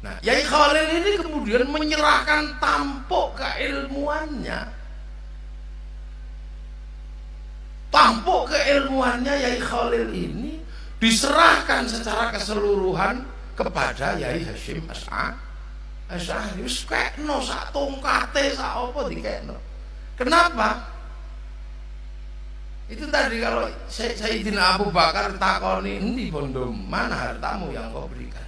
Nah, Yai Khalil ini kemudian menyerahkan tampuk keilmuannya. Tampuk keilmuannya Yai Khalil ini diserahkan secara keseluruhan kepada Yai Hasyim Asy'ari. Wis kekno sak tongkate sak apa dikekno. Kenapa? Itu tadi kalau Sayyidina Abu Bakar takoni, "Endi bondo, mana hartamu yang kau berikan?"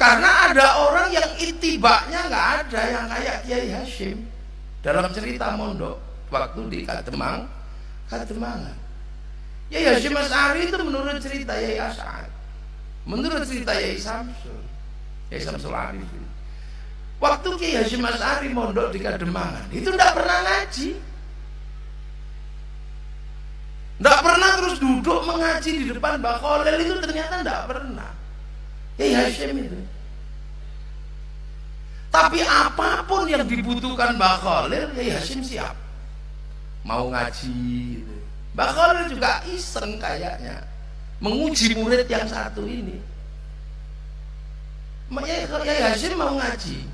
Karena ada orang yang itibaknya nggak ada yang kayak Kiai Hasyim dalam cerita mondok waktu di Kademangan. Kiai Hasyim Asy'ari itu menurut cerita Yai Asy'ari, menurut cerita Yai Samsul Arifin, waktu Kiai Hasyim Asy'ari mondok di Kademangan itu tidak pernah ngaji, tidak pernah terus duduk mengaji di depan Mbak Khalil, itu ternyata tidak pernah Kiai Hasyim itu. Tapi apapun yang dibutuhkan Mbak Khalil, Kiai Hasyim siap mau ngaji gitu. Mbak Khalil juga iseng kayaknya menguji murid yang satu ini. Yai Hasyim mau ngaji,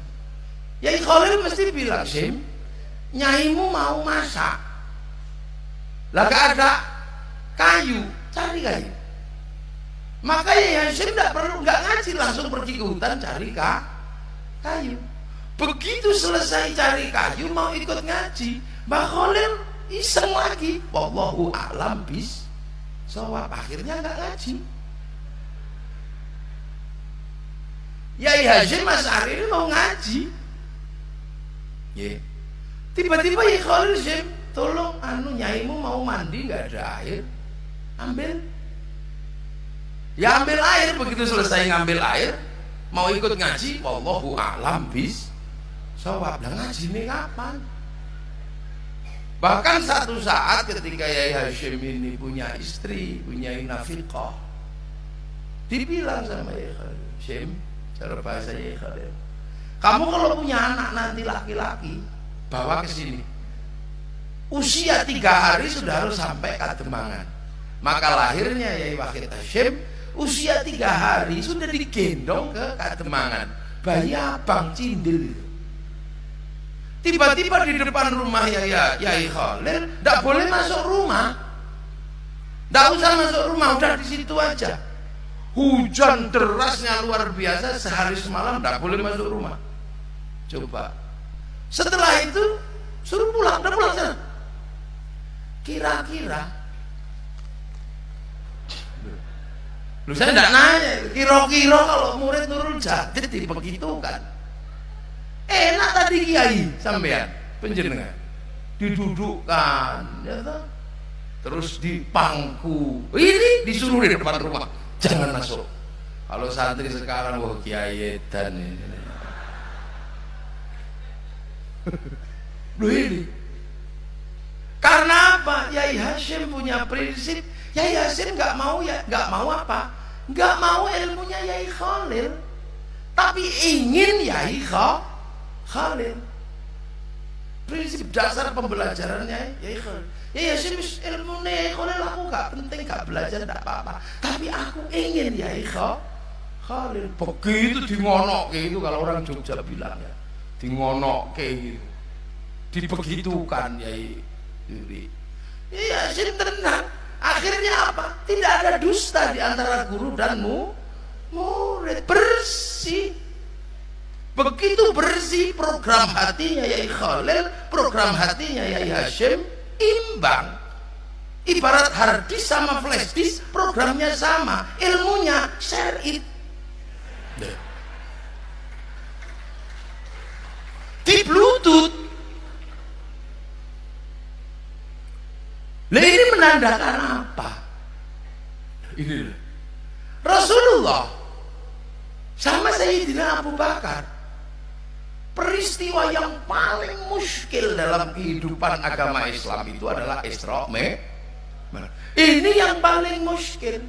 Yai Khalil mesti bilang, "Sim, nyaimu mau masak, lah gak ada kayu, cari kayu." Maka Yai Hasyim nggak ngaji, langsung pergi ke hutan cari kayu. Begitu selesai cari kayu mau ikut ngaji, Mbak Khalil iseng lagi, wallahu a'lam bis-shawab, akhirnya nggak ngaji. Yai Hasyim Asy'ari ini mau ngaji, tiba-tiba Yai Khalil, "Sim, tolong nyaimu mau mandi nggak ada air, ambil." Ya ambil air, begitu selesai ngambil air mau ikut ngaji, wallahu a'lam bis-shawab. Lah ngaji ini kapan? Bahkan satu saat ketika Yai Hasyim ini punya istri, punya nafiqah, dibilang sama Yai Khalil, "Sim," cara bahasa Yai Khalil, "kamu kalau punya anak nanti laki-laki, bawa ke sini. Usia 3 hari sudah harus sampai Kademangan." Maka lahirnya Yai Wahid Hasyim usia 3 hari sudah digendong ke Kademangan, bayi abang cindil. Tiba-tiba di depan rumah Yai Khalil, tidak boleh masuk rumah, tidak usah masuk rumah, udah di situ aja. Hujan derasnya luar biasa, sehari semalam tidak boleh masuk rumah. Coba. Setelah itu suruh pulang, udah pulang sana. Kira-kira, lu saya tidak nanya, kira-kira kalau murid Nurul Jadid dibegitukan, enak tadi kiai sampean penjenengan didudukkan, ya toh? Terus dipangku, ini disuruh di depan rumah, jangan masuk. Kalau santri sekarang, wah kiai dan ini, loh ini. Karena apa? Yai Hasyim punya prinsip. Yai Hasyim nggak mau apa? Nggak mau ilmunya Yai Khalil, tapi ingin Yai Khalil. Prinsip dasar pembelajarannya Yai Khalil. Yai Hasyim ilmunya Yai Khalil aku nggak penting, nggak belajar nggak apa-apa, tapi aku ingin Yai Khalil. Begitu dingonok kayak gitu, kalau orang Jogja bilang ya, dingonok kayak gitu, dibegitukan Yai Yuri. Yai Hasyim tenang. Akhirnya apa? Tidak ada dusta di antara guru dan murid. Bersih. Begitu bersih program hatinya Yai Khalil, program hatinya Yai Hasyim imbang. Ibarat hard disk sama flash disk, programnya sama, ilmunya share it. Di Bluetooth. Nah, ini menandakan apa? Ini Rasulullah sama Sayyidina Abu Bakar, peristiwa yang paling muskil dalam kehidupan agama Islam itu adalah Isra Mi'raj. Ini yang paling muskil.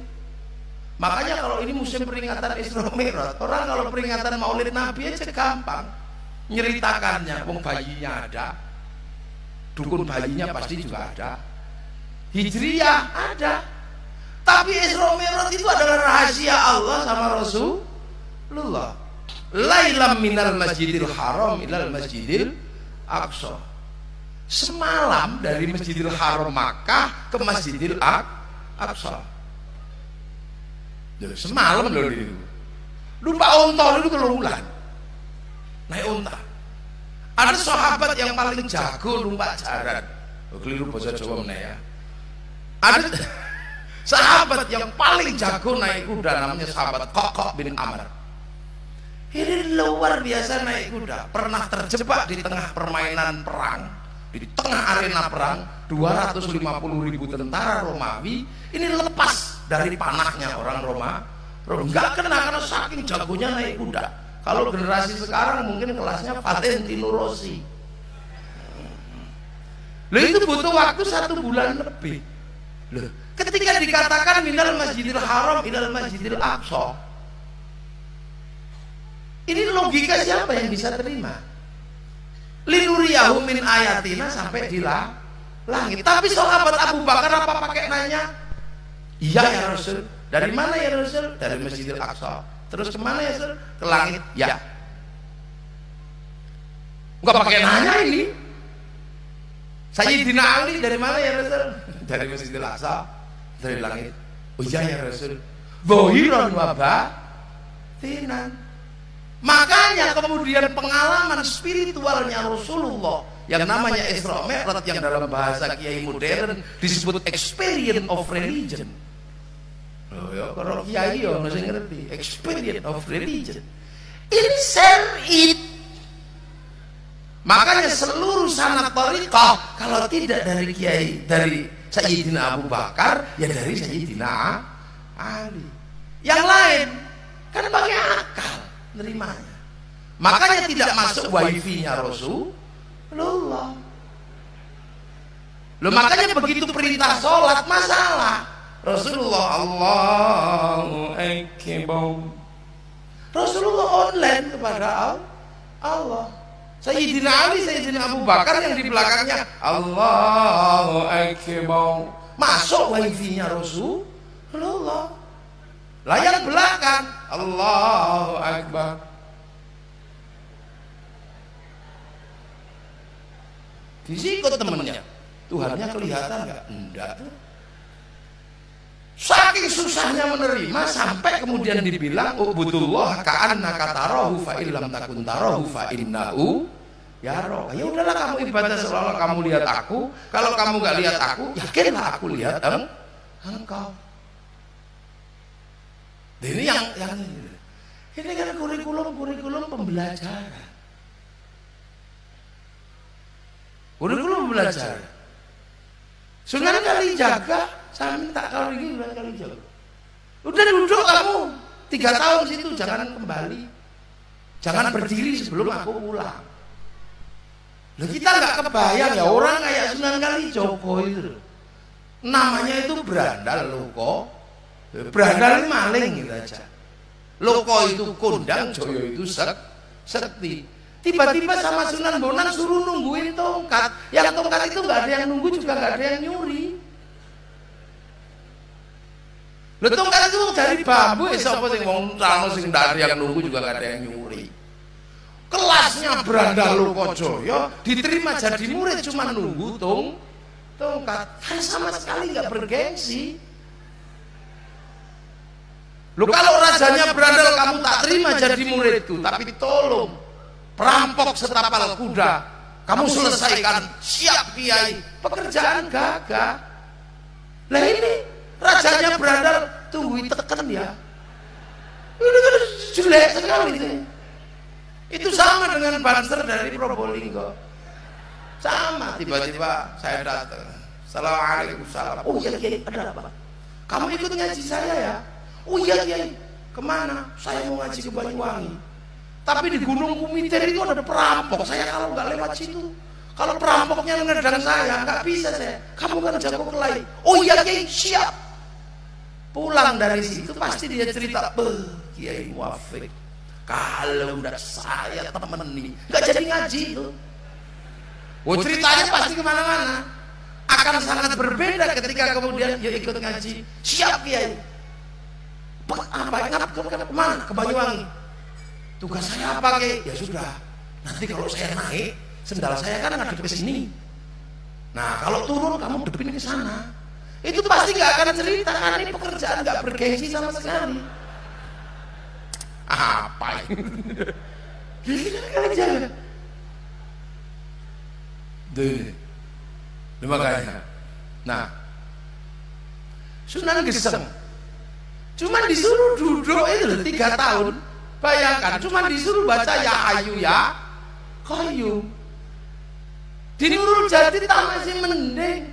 Makanya kalau ini musim peringatan Isra Mi'raj, orang kalau peringatan Maulid Nabi aja gampang nyeritakannya. Wong bayinya ada, dukun bayinya pasti juga ada, Hijriyah ada. Tapi Isra Mi'raj itu adalah rahasia Allah sama Lullah. Lailam minal masjidil haram ilal masjidil aqsa. Semalam dari Masjidil Haram Makkah ke Masjidil Aqsa. Semalam loh itu. Lupa onta itu keluluhan. Naik onta. Ada sahabat yang paling jago numpak jaran. Keliru bahasa Jawa meneh ya. Ada sahabat yang paling jago naik kuda namanya sahabat Kokok bin Amr. Ini luar biasa naik kuda. Pernah terjebak di tengah permainan perang. Di tengah arena perang 250.000 tentara Romawi ini lepas dari panahnya orang Roma. Nggak kena karena saking jagonya naik kuda. Kalau generasi sekarang mungkin kelasnya Valentino Rossi. Loh itu butuh waktu 1 bulan lebih. Loh, ketika dikatakan minal masjidil haram ilal masjidil aqsa, ini logika siapa yang bisa terima? Linuriyahu min ayatina sampai di langit. Tapi sahabat Abu Bakar apa pakai nanya? Iya ya Rasul. Dari mana ya Rasul? Dari Masjidil Aqsa. Terus kemana ya Rasul? Ke langit. Ya. Enggak pakai nanya ini. Sayyidina Ali dari mana ya Rasul? Dari Masjidil Aqsa. Dari langit. Oh iya ya Rasul. Zahiran wa batinan. Makanya kemudian pengalaman spiritualnya Rasulullah yang namanya Isra Mi'raj yang dalam bahasa kiai modern disebut experience of religion. Oh ya, kalau kiai ya masih ngerti experience of religion. Ini syar'i. Makanya seluruh sanad thariqah kalau tidak dari kiai dari Sayyidina Abu Bakar ya dari Sayyidina Ali. Yang lain kan pakai akal nerimanya. Makanya tidak masuk wifi-nya Rasulullah. Loh makanya begitu perintah sholat masalah. Rasulullah Allahu Akbar. Rasulullah online kepada Allah. Sayyidina Ali, Sayyidina Abu Bakar yang di belakangnya Allahu Akbar. Masuk wifi-nya Rasulullah. Layar belakang Allahu Akbar. Disikut temennya. Tuhannya kelihatan nggak? Enggak. Saking susahnya menerima sampai kemudian dibilang ubudullah ka'annaka tarahu fa illam takun tarahu fa innahu yara. Ya udahlah kamu ibadah seolah kamu lihat aku. Kalau kamu nggak lihat aku, yakinlah aku lihat engkau. Ini yang ini kan kurikulum pembelajaran. Kurikulum pembelajaran. Sunan Kalijaga, saya minta kalau ini Sunan Kalijaga. Udah duduk kamu 3 tahun situ, jangan kembali. Jangan berdiri sebelum aku pulang. Loh kita nggak kebayang ya orang kayak Sunan Kalijogo itu. Namanya itu berandal loko. Berandal maling gitu aja. Loko itu kondang, Joyo itu sekti. Tiba-tiba sama Sunan Bonang suruh nungguin tongkat. Yang tongkat itu nggak ada yang nunggu juga nggak ada yang nyuri. Lo tongkat itu dari bambu, siapa sih ngomong rano sing dari yang nunggu juga nggak ada yang nyuri. Kelasnya berandal Loko Joyo diterima jadi murid cuma nunggu tongkat. Kan sama sekali nggak bergengsi. Lu kalau rajanya berandal kamu tak terima jadi muridku, tapi tolong perampok setapal kuda kamu selesaikan, siap kiai, pekerjaan gagah. Lah ini rajanya berandal tunggu tekan ya. Ini kan jelek sekali itu. Itu sama dengan banser dari Probolinggo. Sama tiba-tiba saya datang. Assalamualaikum salam. Oh iya kiai ada apa? Kamu ikut ngaji saya ya? Oh iya kiai, kemana? Saya mau ngaji ke Banyuwangi. Tapi di Gunung Kumiter itu ada perampok. Saya kalau nggak lewat situ, kalau perampoknya ngedang saya, nggak bisa saya. Kamu kan jago kelahi. Oh iya kiai, siap. Pulang dari situ pasti dia cerita, Kiai Muafik, kalau udah saya temeni, nggak jadi ngaji itu. Oh ceritanya pasti kemana-mana. Akan sangat berbeda ketika kemudian dia ikut ngaji. Siap kiai. Apa kemana? Ke Banyuwangi. Tugas saya apa Ki? Ya sudah, nanti kalau saya naik, sendal saya kan ngadep ke sini. Nah kalau turun kamu depin ke sana. Itu pasti nggak akan cerita, karena ini pekerjaan nggak bergengsi sama sekali. Apa ini? Gini aja. Makanya. Nah, Sunan Geseng cuma disuruh duduk itu 3 tahun. Bayangkan, cuma disuruh baca ya Hayu ya Qayyum. Di Nurul Jati tak masih mending.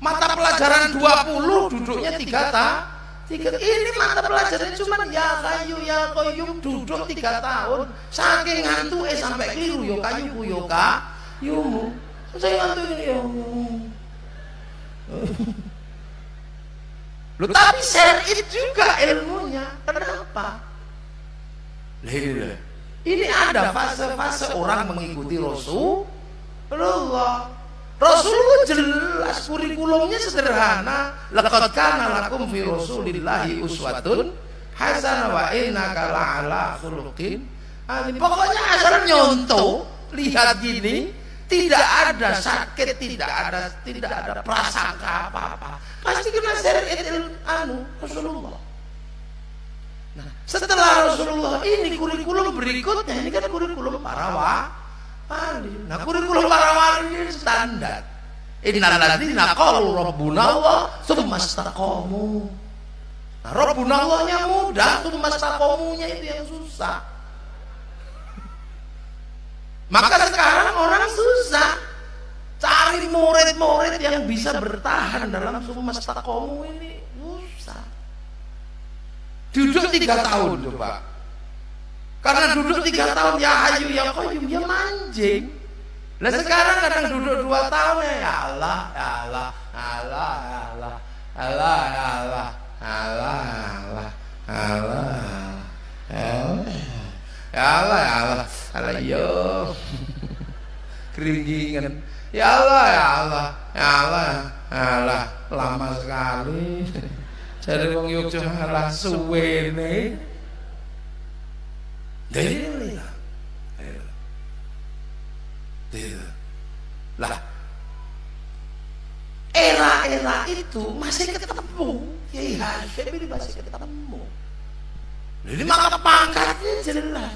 Mata pelajaran 20 duduknya 3 tahun. Ini mata pelajaran cuma ya Hayu ya Qayyum, duduk 3 tahun. Saking ngantuk sampai keliru yo kayu yo kayumu. Saya ngantuk ini ya. Loh, tapi syar'i juga ilmunya. Kenapa? Ini ada fase-fase orang mengikuti Rasulullah. Rasulullah jelas kurikulumnya sederhana. Laqad kana lakum fi Rasulillahi uswatun hasanah wa innaka la'ala khuluqin azim. Pokoknya asal nyontoh, lihat gini, tidak ada sakit, tidak ada prasangka apa-apa. Pasti kena syariat Rasulullah. Nah, setelah Rasulullah ini kurikulum berikutnya, ini kan kurikulum para wali. Nah, kurikulum para wali ini standar. Innal ladzina qalu rabbuna Allah tsumma istaqamu. Nah, rabbuna Allahnya mudah, tsumma istaqamunya itu yang susah. Maka sekarang orang susah cari murid-murid yang bisa bertahan dalam tsumma istaqamu ini, susah. Duduk 3 tahun coba. Karena duduk 3 tahun ya Hayu ya Qayyum, ya manjing. Nah sekarang kadang duduk 2 tahun ya Allah, ya Allah, Allah, Allah, Allah, Allah, Allah, Allah, Allah, ya Allah, ya Allah, Allah, yo, keringgingan, ya Allah, ya Allah, ya Allah, Allah, lama sekali. Jadi wong Yogyakarta malah suwene. Lah, era-era itu masih ketemu. Kiai Hasyim ini masih ketemu. Jadi maka pangkatnya jelas.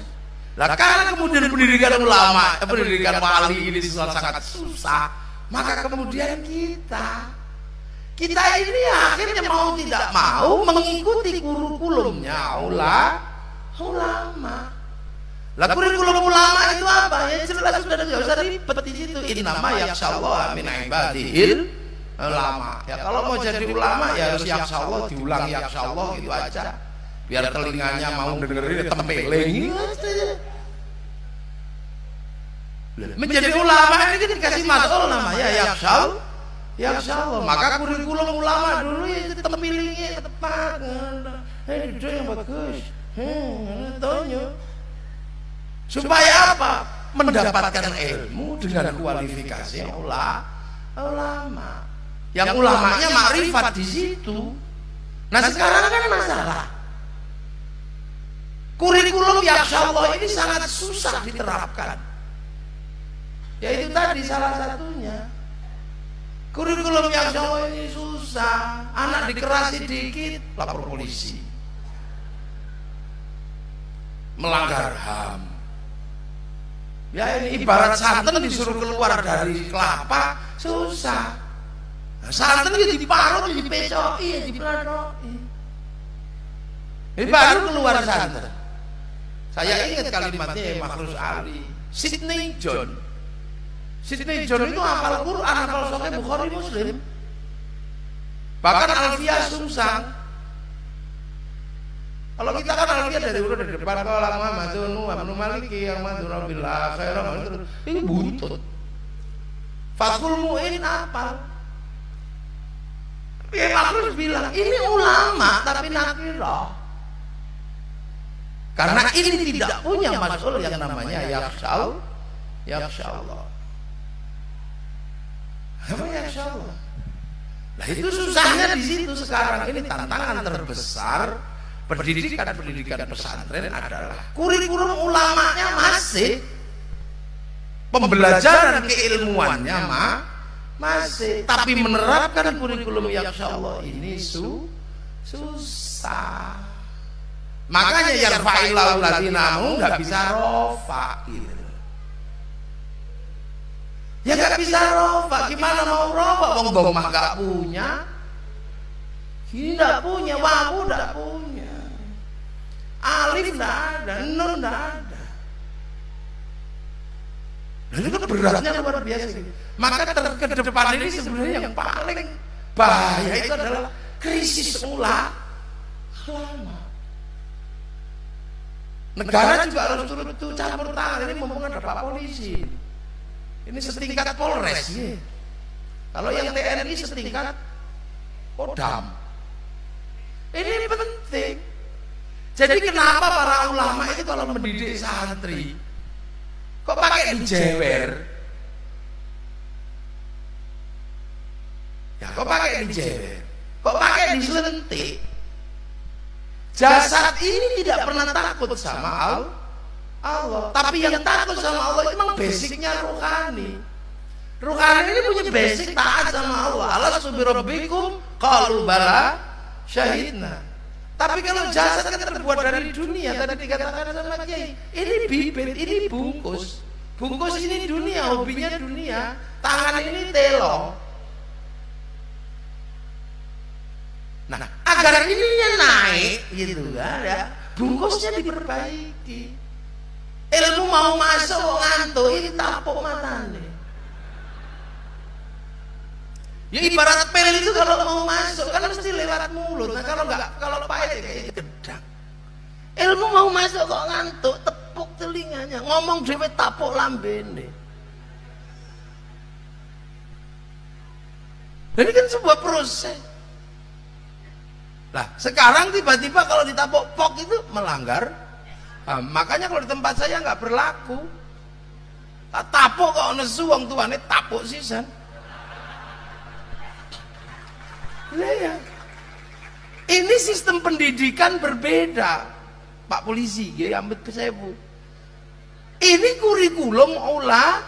Lah karena kemudian pendidikan ulama, pendidikan wali ini sangat susah, maka kemudian kita ini akhirnya mau tidak mau mengikuti kurikulumnya ulama. Lah kurikulum ulama itu apa? Ya jelas sudah enggak usah ribet di situ. Innama yakhshallah min ibadihil ulama. Ya kalau mau jadi ulama ya harus yakhshallah, diulang yakhshallah gitu aja. Biar telinganya mau dengerin tempeling. Menjadi ulama ini kan dikasih masuk namanya yakhshallah. Maka kurikulum ulama dulu itu tempelingnya tepat. Duduk yang bagus. Tanya. Supaya apa? Mendapatkan ilmu dengan kualifikasi ulama. Yang ulamanya makrifat di situ. Nah sekarang kan masalah. Kurikulum yakhshallah ini sangat susah diterapkan. Yaitu tadi salah satunya. Kurikulum yakhshallah ini susah. Anak dikerasi dikit lapor polisi. Melanggar HAM. Ya ini ibarat santan disuruh keluar dari kelapa susah. Nah, santan itu diparut, dipecoki, dipeladoki. Ini baru keluar santan. Saya ingat kalimatnya Makhrus Ali, Sidney John. Sidney John itu hafal Quran, hafal Sahih Bukhari Muslim. Bahkan Alfiyah Sungsang. Kalau kita kan Alfiyah dari udah dari depan kalau Muhammadun wa Ibnu Maliki yang madura billah khairan ini buntut. Fathul Mu'in apal. Ya Makhrus bilang ini ulama tapi nakirah. Karena ini tidak punya masul yang namanya yakhshallah. Apa yakhshallah? Nah itu susahnya di situ sekarang ini tantangan terbesar pendidikan pesantren adalah kurikulum ulamanya masih, pembelajaran keilmuannya masih, tapi menerapkan kurikulum Yakhsyallah ini susah. Makanya yang fa'ilau ladinamu nggak bisa rofa gitu. Ya nggak bisa rofa, gimana mau rofa? Wong domah nggak punya, tidak punya, wawu nggak punya, alif nggak ada, nun nggak ada. Dan itu kan beratnya luar biasa. Maka ke depan ini sebenarnya yang paling bahaya itu adalah krisis ulama. Negara juga harus turut campur tangan. Ini mumpung ada Pak Polisi. Ini setingkat Polres. Ya. Kalau yang TNI setingkat Kodam. Ini penting. Jadi kenapa para ulama itu kalau mendidik santri kok pakai dijewer? Ya kok pakai dijewer? Kok pakai diselentik? Jasad ini tidak pernah takut sama Allah. Tapi yang takut sama Allah itu memang basicnya rohani. Rohani ini punya basic taat sama Allah. Alastu birabbikum qalu bala syahidna. Tapi kalau jasad kan terbuat dari dunia, tadi dikatakan sama Kiai, ini bibit, ini bungkus. Bungkus ini dunia, hobinya dunia. Tangan ini telo. Nah, agar ininya naik gitu kan ya, bungkusnya diperbaiki. Ilmu mau masuk ngantuk ini tapuk matanya. Ya ibarat pel itu kalau mau masuk kan mesti lewat mulut. Nah kalau pahit kayak gedang. Ilmu mau masuk kok ngantuk, tepuk telinganya, ngomong dhewe tapuk lambene. Jadi kan sebuah proses. Lah sekarang tiba-tiba kalau ditapuk pok itu melanggar. Nah, makanya kalau di tempat saya nggak berlaku. Tak tapuk kok nesu wong tuane tapuk sisan. Ya. Ini sistem pendidikan berbeda, Pak Polisi, ya ambet sewu. Ini kurikulum ulama.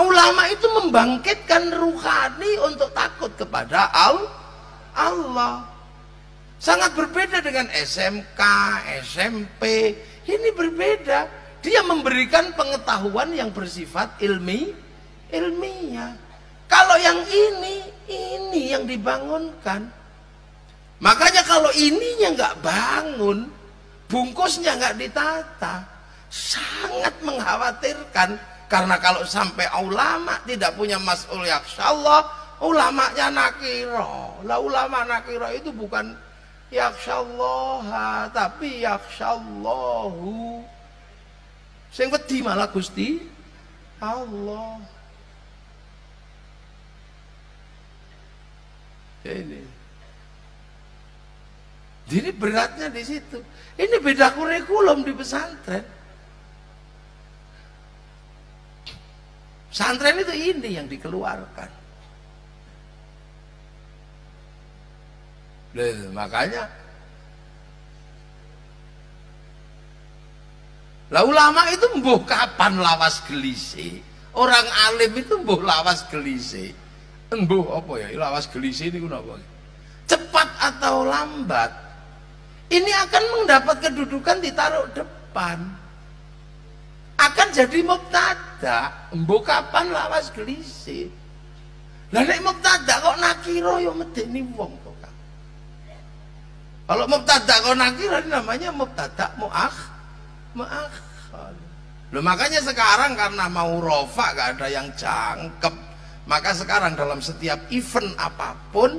Ulama itu membangkitkan ruhani untuk takut kepada Allah. Sangat berbeda dengan SMK, SMP. Ini berbeda. Dia memberikan pengetahuan yang bersifat ilmiah. Kalau yang ini yang dibangunkan. Makanya kalau ininya nggak bangun, bungkusnya nggak ditata, sangat mengkhawatirkan. Karena kalau sampai ulama tidak punya mas'ul yakhsyallah, ulamanya nakiro. Lah ulama nakiro itu bukan yakhsyallah, tapi yakhsyallahu. Sing wedi malah Gusti Allah. Jadi beratnya di situ. Ini beda kurikulum di pesantren. Pesantren itu ini yang dikeluarkan. Makanya lah ulama itu mbuh kapan lawas gelisi. Orang alim itu mbuh lawas gelisi. Mbuh apa ya? Lawas gelisi ini apa? Cepat atau lambat ini akan mendapat kedudukan ditaruh depan. Akan jadi mubtada. Mbuh kapan lawas gelisi. Lah nek mubtada kok nakiro yo medeni wong kok. Kalau mubtada kok nakiro namanya mubtada muakhkhar. Loh makanya sekarang karena mau rofa gak ada yang cangkep. Maka sekarang dalam setiap event apapun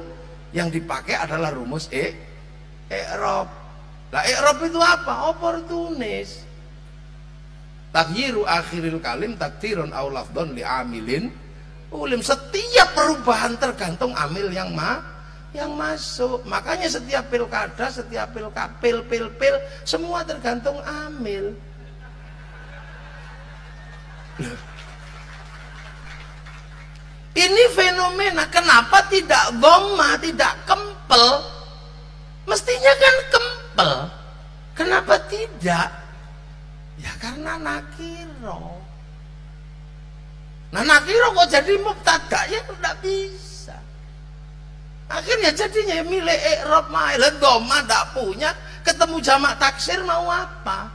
yang dipakai adalah rumus i'rab. Lah i'rab itu apa? Oportunis. Taghyiru akhiril kalim takdirun aw lafdhun li amilin ulim. Setiap perubahan tergantung amil yang masuk. Makanya setiap pilkada, setiap pil semua tergantung amil. Ini fenomena. Kenapa tidak dhamma, tidak kempel? Mestinya kan kempel. Kenapa tidak? Ya karena nakiro. Nah nakiro kok jadi mubtada, ya tidak bisa. Akhirnya jadinya milik i'rab ma'ilah dhamma tidak punya, ketemu jamak taksir mau apa?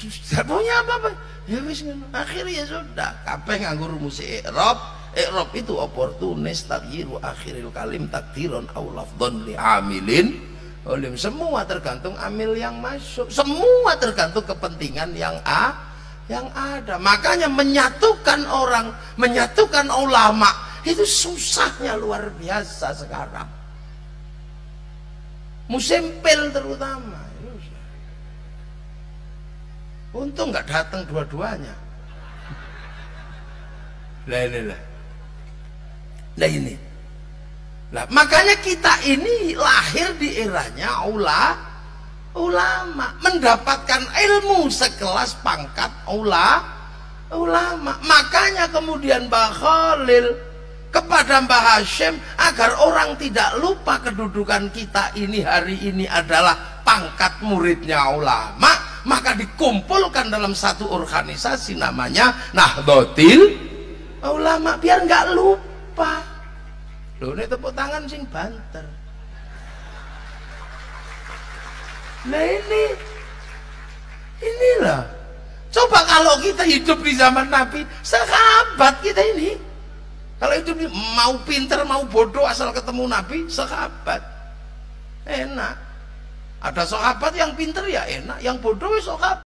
Tidak punya apa-apa. Ya wis ngono. Akhirnya ya sudah, kabeh nganggo rumus i'rab. I'rab itu oportunis taghyiru akhiril kalim takdiron aw lafdhon li amilin. Olim, semua tergantung amil yang masuk, semua tergantung kepentingan yang ada. Makanya menyatukan orang, menyatukan ulama itu susahnya luar biasa sekarang. Musim pil terutama. Untung nggak datang dua-duanya. Nah ini. Nah, makanya kita ini lahir di eranya ulama, mendapatkan ilmu sekelas pangkat ulama. Makanya kemudian Mbah Khalil kepada Mbah Hashim agar orang tidak lupa kedudukan kita ini hari ini adalah pangkat muridnya ulama, maka dikumpulkan dalam satu organisasi namanya Nahdlatul Ulama biar nggak lupa. Loh, ini tepuk tangan sing banter. Nah inilah. Coba kalau kita hidup di zaman Nabi, sahabat kita ini. Kalau hidup mau pinter mau bodoh asal ketemu Nabi, sahabat. Enak. Ada sahabat yang pinter ya enak, yang bodoh ya sahabat.